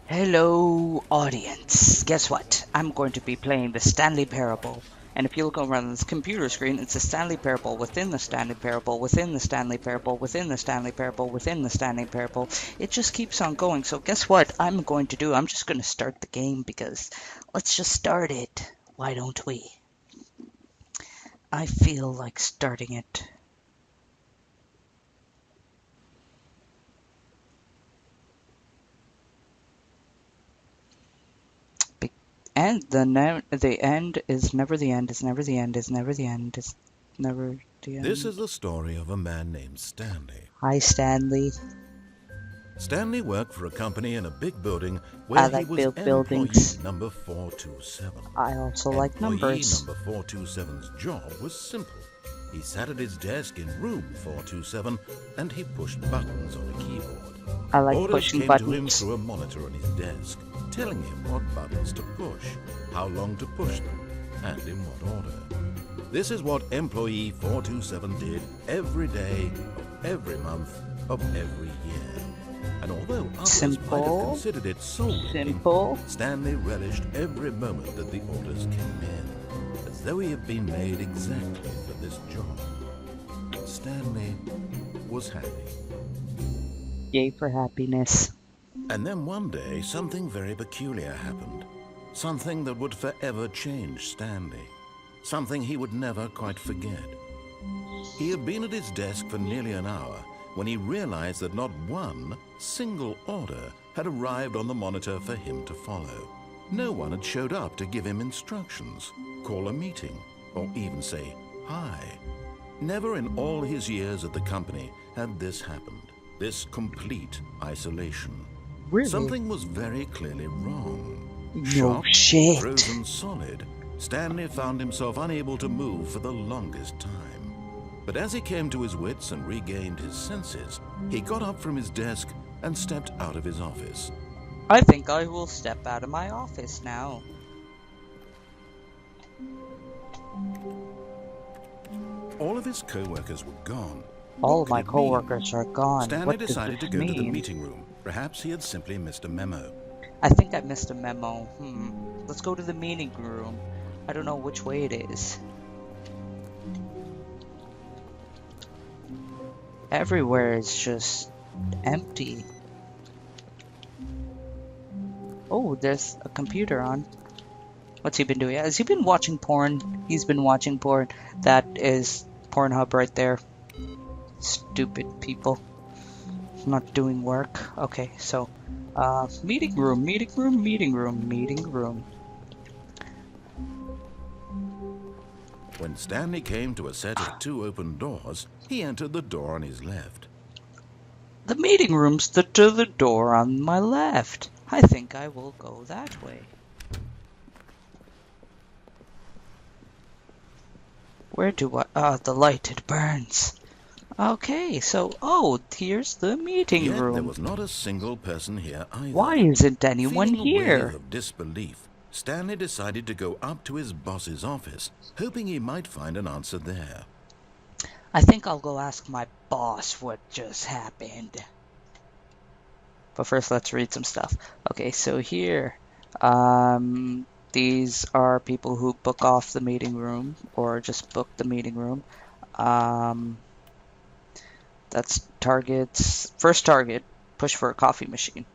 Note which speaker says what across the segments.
Speaker 1: Hello, audience. Guess what? I'm going to be playing the Stanley Parable. And if you look around this computer screen, it's a Stanley Parable within the Stanley Parable within the Stanley Parable within the Stanley Parable within the Stanley Parable. It just keeps on going. So guess what I'm going to do? I'm just going to start the game because let's just start it. Why don't we? I feel like starting it. And the end is never the end, is never the end, is never the end, is never the end.
Speaker 2: This is the story of a man named Stanley.
Speaker 1: Hi, Stanley.
Speaker 2: Stanley worked for a company in a big building where he was employee number 427.
Speaker 1: I also like numbers.
Speaker 2: Employee number 427's job was simple. He sat at his desk in room 427 and he pushed buttons on a keyboard.
Speaker 1: I like
Speaker 2: Orders
Speaker 1: pushing
Speaker 2: came
Speaker 1: buttons.
Speaker 2: to him through a monitor on his desk, telling him what buttons to push, how long to push them, and in what order. This is what employee 427 did every day of every month of every year. And although others might have considered it soul-winning, Stanley relished every moment that the orders came in, as though he had been made exactly for this job. Stanley was happy.
Speaker 1: Yay for happiness.
Speaker 2: And then one day, something very peculiar happened. Something that would forever change Stanley. Something he would never quite forget. He had been at his desk for nearly an hour when he realized that not one single order had arrived on the monitor for him to follow. No one had showed up to give him instructions, call a meeting, or even say hi. Never in all his years at the company had this happened. This complete isolation.
Speaker 1: Really?
Speaker 2: Something was very clearly wrong.
Speaker 1: No
Speaker 2: Shocked,
Speaker 1: shit.
Speaker 2: frozen solid, Stanley found himself unable to move for the longest time. But as he came to his wits and regained his senses, he got up from his desk and stepped out of his office.
Speaker 1: I think I will step out of my office now.
Speaker 2: All of his co-workers were gone.
Speaker 1: All of my co-workers are gone.
Speaker 2: Stanley
Speaker 1: What does
Speaker 2: decided to
Speaker 1: this
Speaker 2: go to the
Speaker 1: mean?
Speaker 2: meeting room. Perhaps he had simply missed a memo.
Speaker 1: I think I missed a memo. Let's go to the meeting room. I don't know which way it is. Everywhere is just empty. Oh, there's a computer on. What's he been doing? Has he been watching porn? He's been watching porn. That is Pornhub right there. Stupid people. Not doing work. Okay, so meeting room, meeting room, meeting room, meeting room.
Speaker 2: When Stanley came to a set of two open doors, he entered the door on his left.
Speaker 1: The meeting room's to the door on my left. I think I will go that way. Where do I... Ah, the light, it burns. Okay, so... Oh, here's the meeting
Speaker 2: Yet
Speaker 1: room.
Speaker 2: there was not a single person here either.
Speaker 1: Why isn't anyone
Speaker 2: Feeling a
Speaker 1: here?
Speaker 2: wave of disbelief, Stanley decided to go up to his boss's office, hoping he might find an answer there.
Speaker 1: I think I'll go ask my boss what just happened. But first, let's read some stuff. Okay, so here, these are people who book off the meeting room or just book the meeting room. That's targets. First target, push for a coffee machine.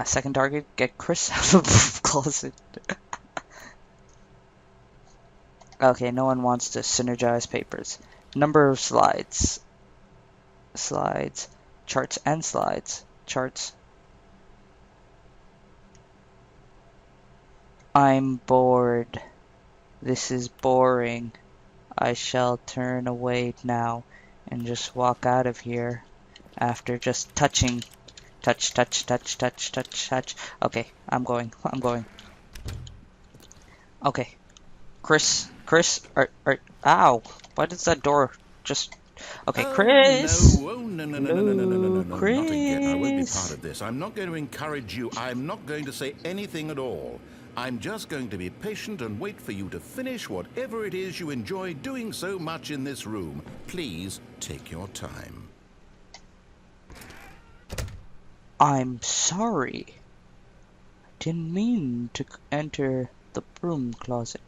Speaker 1: Second target, get Chris out of the closet. Okay, no one wants to synergize papers. Number of slides. Slides. Charts and slides. Charts. I'm bored. This is boring. I shall turn away now and just walk out of here after just touching. Touch, touch, touch, touch, touch, touch. Okay, I'm going. I'm going. Okay. Chris, ow. Why does that door just... Okay, Chris.
Speaker 2: No, no,
Speaker 1: Chris.
Speaker 2: not again. I won't be part of this. I'm not going to encourage you. I'm not going to say anything at all. I'm just going to be patient and wait for you to finish whatever it is you enjoy doing so much in this room. Please take your time.
Speaker 1: I'm sorry. Didn't mean to enter the broom closet.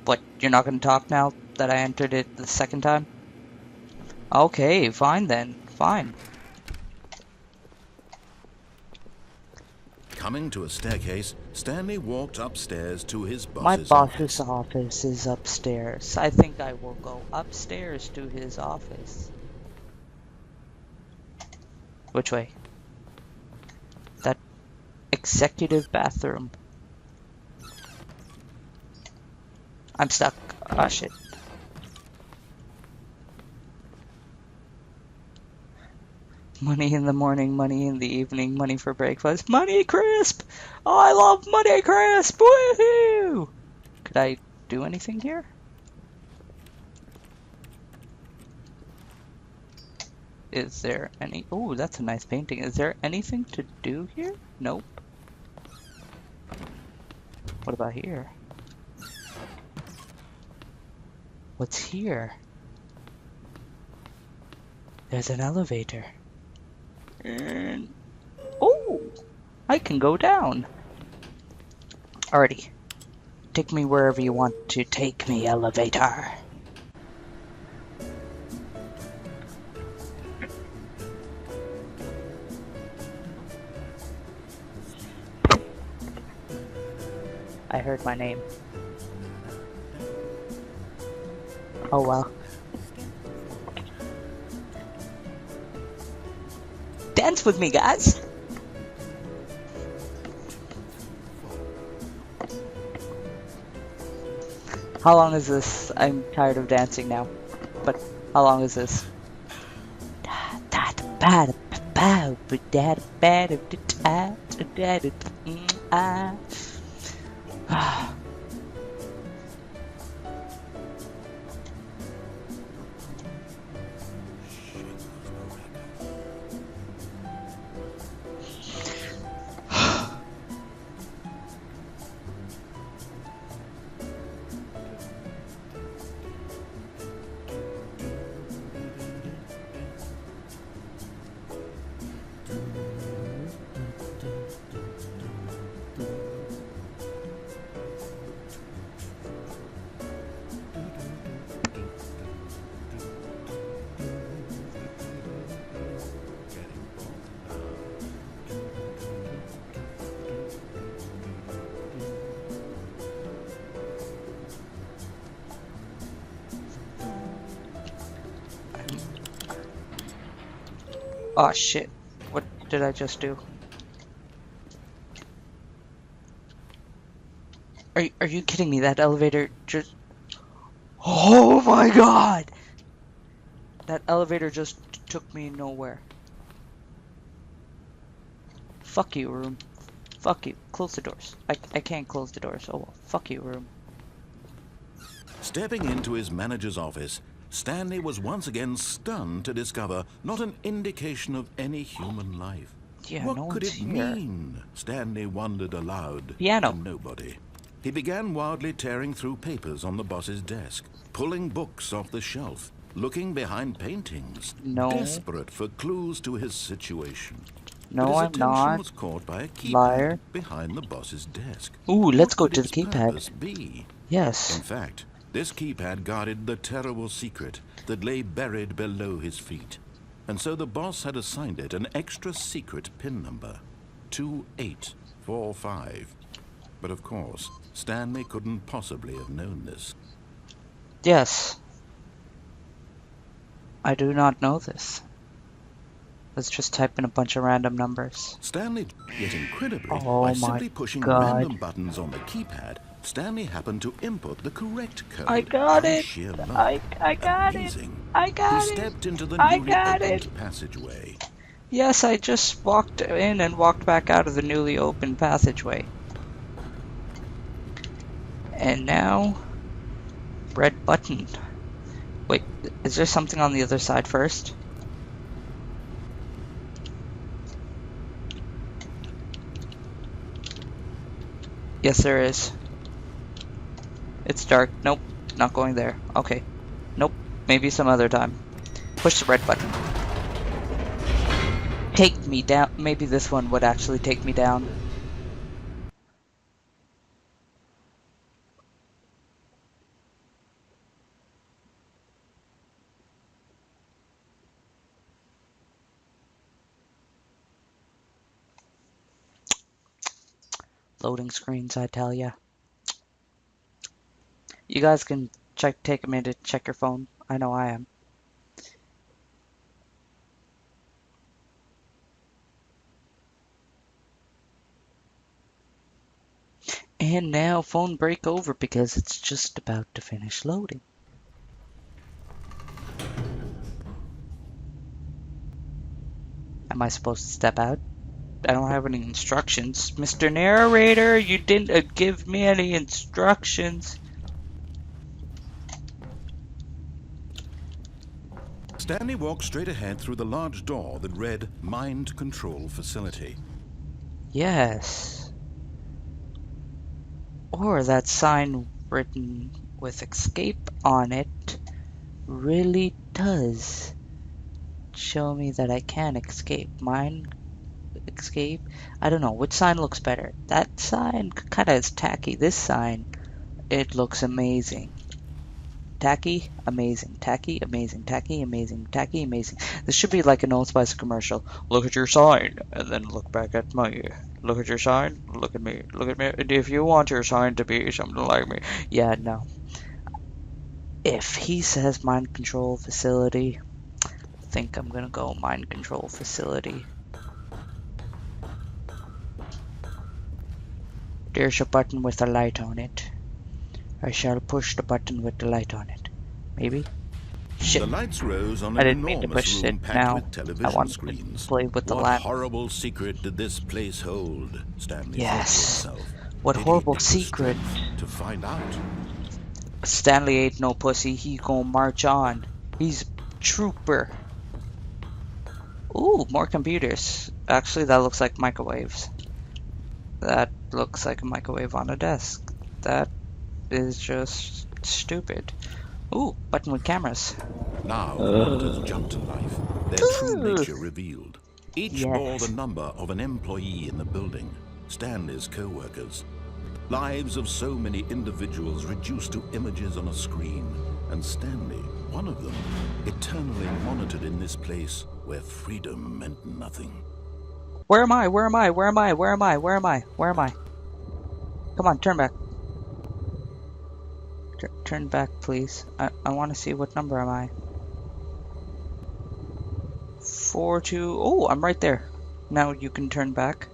Speaker 1: What, you're not gonna talk now that I entered it the second time? Okay, fine then. Fine.
Speaker 2: Coming to a staircase, Stanley walked upstairs to his
Speaker 1: My
Speaker 2: boss's
Speaker 1: boss's
Speaker 2: office.
Speaker 1: office is upstairs. I think I will go upstairs to his office. Which way? That executive bathroom. I'm stuck. Ah, shit. Money in the morning, money in the evening, money for breakfast. Money Crisp! Oh, I love Money Crisp! Woohoo! Could I do anything here? Is there any... Oh, that's a nice painting. Is there anything to do here? Nope. What about here? What's here? There's an elevator. And... Oh! I can go down. Alrighty. Take me wherever you want to take me, elevator. I heard my name. Oh well. Dance with me, guys! How long is this? I'm tired of dancing now. But how long is this? Oh shit, what did I just do? Are you kidding me? That elevator just... Oh my god! That elevator just took me nowhere. Fuck you, room. Fuck you. Close the doors. I can't close the doors. Oh well, fuck you, room.
Speaker 2: Stepping into his manager's office, Stanley was once again stunned to discover not an indication of any human life.
Speaker 1: Yeah,
Speaker 2: What
Speaker 1: no
Speaker 2: could
Speaker 1: one's
Speaker 2: it
Speaker 1: here.
Speaker 2: mean? Stanley wondered aloud.
Speaker 1: Piano.
Speaker 2: To nobody. He began wildly tearing through papers on the boss's desk, pulling books off the shelf, looking behind paintings,
Speaker 1: No.
Speaker 2: desperate for clues to his situation.
Speaker 1: No,
Speaker 2: but his
Speaker 1: I'm
Speaker 2: attention
Speaker 1: not.
Speaker 2: was caught by a keypad
Speaker 1: Liar.
Speaker 2: behind the boss's desk.
Speaker 1: Ooh, let's
Speaker 2: What
Speaker 1: go
Speaker 2: could
Speaker 1: to the
Speaker 2: its
Speaker 1: keypad.
Speaker 2: purpose be?
Speaker 1: Yes.
Speaker 2: In fact, this keypad guarded the terrible secret that lay buried below his feet. And so the boss had assigned it an extra secret PIN number, 2845. But of course, Stanley couldn't possibly have known this.
Speaker 1: Yes. I do not know this. Let's just type in a bunch of random numbers.
Speaker 2: Stanley, yet incredibly,
Speaker 1: Oh
Speaker 2: by
Speaker 1: my
Speaker 2: simply pushing
Speaker 1: God.
Speaker 2: random buttons on the keypad, Stanley happened to input the correct code.
Speaker 1: I got
Speaker 2: By
Speaker 1: it.
Speaker 2: sheer luck.
Speaker 1: I got it.
Speaker 2: Amazing.
Speaker 1: I got
Speaker 2: He
Speaker 1: it.
Speaker 2: stepped into the
Speaker 1: I
Speaker 2: newly
Speaker 1: got
Speaker 2: opened
Speaker 1: it.
Speaker 2: passageway.
Speaker 1: Yes, I just walked in and walked back out of the newly opened passageway. And now, red button. Wait, is there something on the other side first? Yes, there is. It's dark. Nope, not going there. Okay. Nope, maybe some other time. Push the red button. Take me down. Maybe this one would actually take me down. Loading screens, I tell ya. You guys can take a minute to check your phone. I know I am. And now phone break over because it's just about to finish loading. Am I supposed to step out? I don't have any instructions. Mr. Narrator, you didn't give me any instructions.
Speaker 2: Stanley walked straight ahead through the large door that read Mind Control Facility.
Speaker 1: Yes. Or that sign written with escape on it really does show me that I can escape. Escape? I don't know. Which sign looks better? That sign kind of is tacky. This sign, it looks amazing. Tacky, amazing. Tacky, amazing. Tacky, amazing. Tacky, amazing. This should be like an Old Spice commercial. Look at your sign, and then look back at me. Look at your sign, look at me. Look at me. And if you want your sign to be something like me. Yeah, no. If he says mind control facility, I think I'm gonna go mind control facility. There's a button with a light on it. I shall push the button with the light on it. Maybe? Shit.
Speaker 2: The lights rose on
Speaker 1: I
Speaker 2: an
Speaker 1: didn't mean to
Speaker 2: enormous
Speaker 1: push
Speaker 2: room
Speaker 1: it
Speaker 2: packed
Speaker 1: now.
Speaker 2: with
Speaker 1: I
Speaker 2: television
Speaker 1: want
Speaker 2: screens.
Speaker 1: to play with the
Speaker 2: What
Speaker 1: lamp.
Speaker 2: horrible secret did this place hold? Stanley
Speaker 1: Yes.
Speaker 2: thought to himself.
Speaker 1: What
Speaker 2: Did he
Speaker 1: horrible
Speaker 2: have the
Speaker 1: secret.
Speaker 2: strength to find out?
Speaker 1: Stanley ain't no pussy. He gonna march on. He's trooper. Ooh, more computers. Actually, that looks like microwaves. That looks like a microwave on a desk. That is just stupid. Ooh, button with cameras.
Speaker 2: Now monitors jumped to life, their true nature revealed. Each bore
Speaker 1: Yes.
Speaker 2: the number of an employee in the building, Stanley's co-workers. Lives of so many individuals reduced to images on a screen, and Stanley, one of them, eternally monitored in this place where freedom meant nothing.
Speaker 1: Where am I? Where am I? Where am I? Where am I? Where am I? Where am I? Come on, turn back. Turn back, please. I want to see what number am I. 4-2. Oh, I'm right there. Now you can turn back.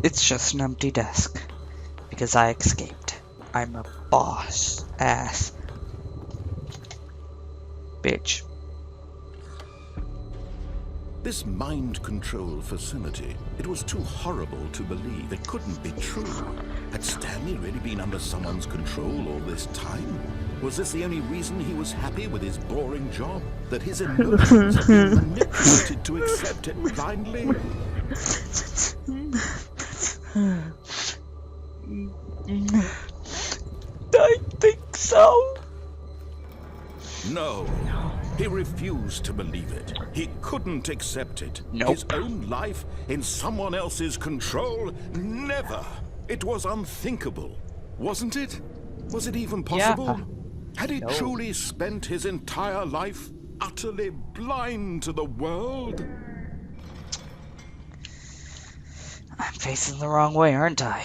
Speaker 1: It's just an empty desk. Because I escaped. I'm a boss ass bitch.
Speaker 2: This mind control facility, it was too horrible to believe. It couldn't be true. Had Stanley really been under someone's control all this time? Was this the only reason he was happy with his boring job? That his emotions had been manipulated to accept it blindly?
Speaker 1: I think so.
Speaker 2: No. He refused to believe it. He couldn't accept it.
Speaker 1: Nope.
Speaker 2: His own life in someone else's control? Never. It was unthinkable. Wasn't it? Was it even possible?
Speaker 1: Yeah.
Speaker 2: Had he
Speaker 1: No.
Speaker 2: truly spent his entire life utterly blind to the world?
Speaker 1: I'm facing the wrong way, aren't I?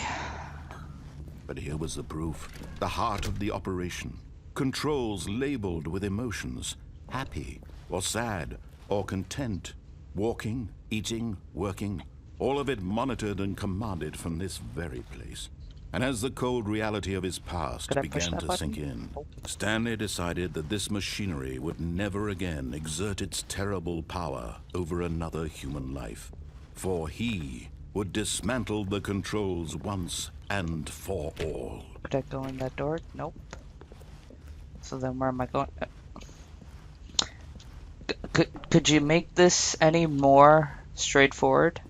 Speaker 2: But here was the proof. The heart of the operation. Controls labeled with emotions. Happy, or sad, or content. Walking, eating, working. All of it monitored and commanded from this very place. And as the cold reality of his past
Speaker 1: Could I push
Speaker 2: began
Speaker 1: that
Speaker 2: to sink
Speaker 1: button?
Speaker 2: in,
Speaker 1: Oh.
Speaker 2: Stanley decided that this machinery would never again exert its terrible power over another human life. For he would dismantle the controls once and for all.
Speaker 1: Could I go in that door? Nope. So then where am I going? Could you make this any more straightforward?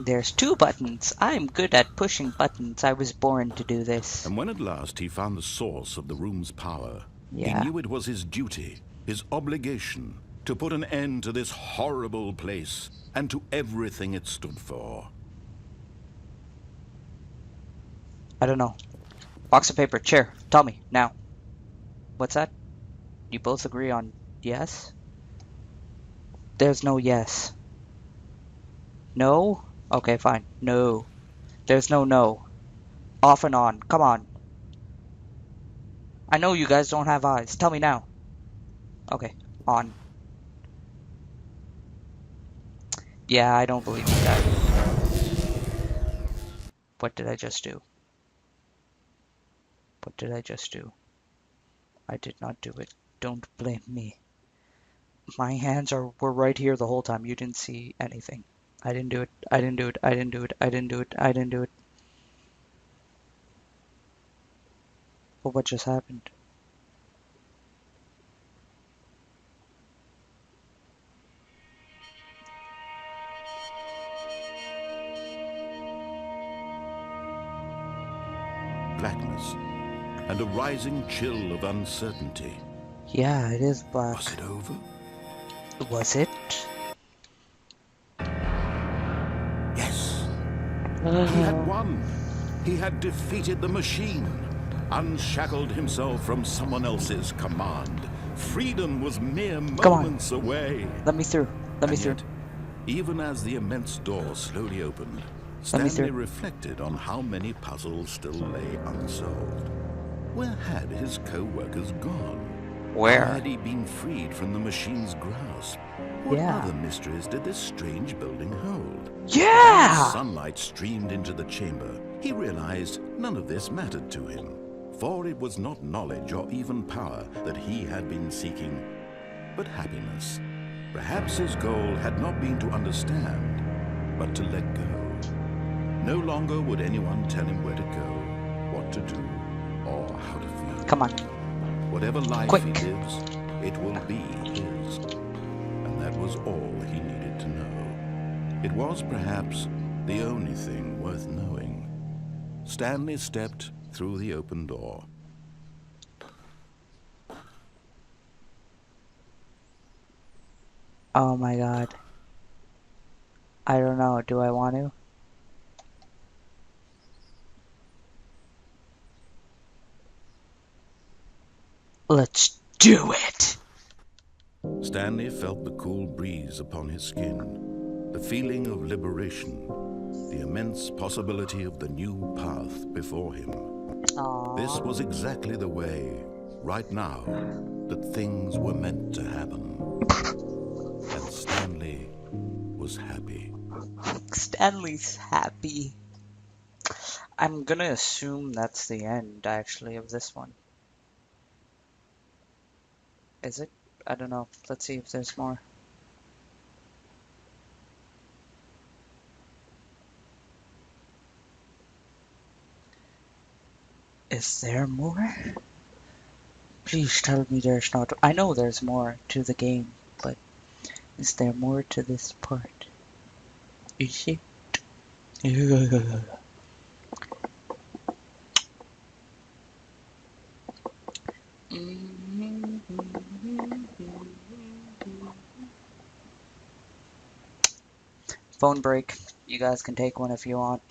Speaker 1: There's 2 buttons. I'm good at pushing buttons. I was born to do this.
Speaker 2: And when at last he found the source of the room's power, he
Speaker 1: Yeah.
Speaker 2: knew it was his duty, his obligation, to put an end to this horrible place and to everything it stood for.
Speaker 1: I don't know. Box of paper, chair. Tell me, now. What's that? You both agree on yes? There's no yes. No? Okay, fine. No. There's no no. Off and on. Come on. I know you guys don't have eyes. Tell me now. Okay, on. Yeah, I don't believe in that. What did I just do? What did I just do? I did not do it. Don't blame me. My hands were right here the whole time. You didn't see anything. I didn't do it. I didn't do it. I didn't do it. I didn't do it. I didn't do it. But what just happened?
Speaker 2: Blackness and a rising chill of uncertainty.
Speaker 1: Yeah, it is black.
Speaker 2: Was it over?
Speaker 1: Was it?
Speaker 2: Yes. He had won. He had defeated the machine, unshackled himself from someone else's command. Freedom was mere moments away.
Speaker 1: Let me through. Let me
Speaker 2: And
Speaker 1: through.
Speaker 2: yet, even as the immense door slowly opened,
Speaker 1: Let me
Speaker 2: Stanley
Speaker 1: through.
Speaker 2: reflected on how many puzzles still lay unsolved. Where had his co-workers gone?
Speaker 1: Where?
Speaker 2: How had he been freed from the machine's grasp? What
Speaker 1: Yeah.
Speaker 2: other mysteries did this strange building hold?
Speaker 1: Yeah!
Speaker 2: As sunlight streamed into the chamber, he realized none of this mattered to him, for it was not knowledge or even power that he had been seeking, but happiness. Perhaps his goal had not been to understand, but to let go. No longer would anyone tell him where to go, what to do, or how to feel.
Speaker 1: Come on.
Speaker 2: Whatever life
Speaker 1: Quick.
Speaker 2: he lives, it will be his. And that was all he needed to know. It was perhaps the only thing worth knowing. Stanley stepped through the open door.
Speaker 1: Oh my god. I don't know. Do I want to? Let's do it!
Speaker 2: Stanley felt the cool breeze upon his skin, the feeling of liberation, the immense possibility of the new path before him.
Speaker 1: Aww.
Speaker 2: This was exactly the way, right now, that things were meant to happen. And Stanley was happy.
Speaker 1: Stanley's happy. I'm gonna assume that's the end, actually, of this one. Is it? I don't know. Let's see if there's more. Is there more? Please tell me there's not. I know there's more to the game, but is there more to this part? Is it? Phone break. You guys can take one if you want.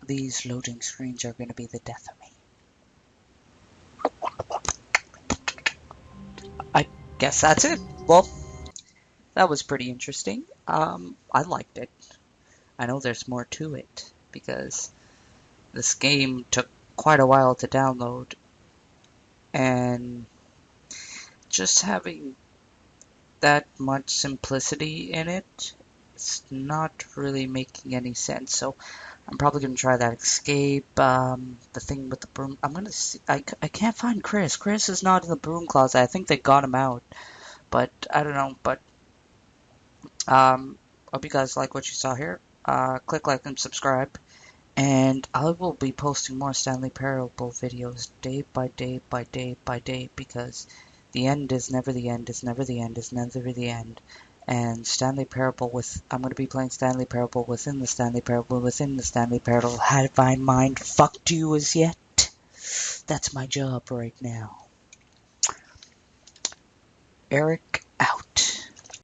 Speaker 1: These loading screens are going to be the death of me. I guess that's it. Well, that was pretty interesting. I liked it. I know there's more to it because this game took quite a while to download, and just having that much simplicity in it, it's not really making any sense. So I'm probably gonna try that escape. The thing with the broom. I'm gonna see. I can't find Chris. Chris is not in the broom closet. I think they got him out, but I don't know. But hope you guys like what you saw here. Click like and subscribe. And I will be posting more Stanley Parable videos day by day by day by day, because the end is never the end, is never the end, is never the end. And Stanley Parable I'm going to be playing Stanley Parable within the Stanley Parable within the Stanley Parable. Have I mind fucked you as yet? That's my job right now. Eric,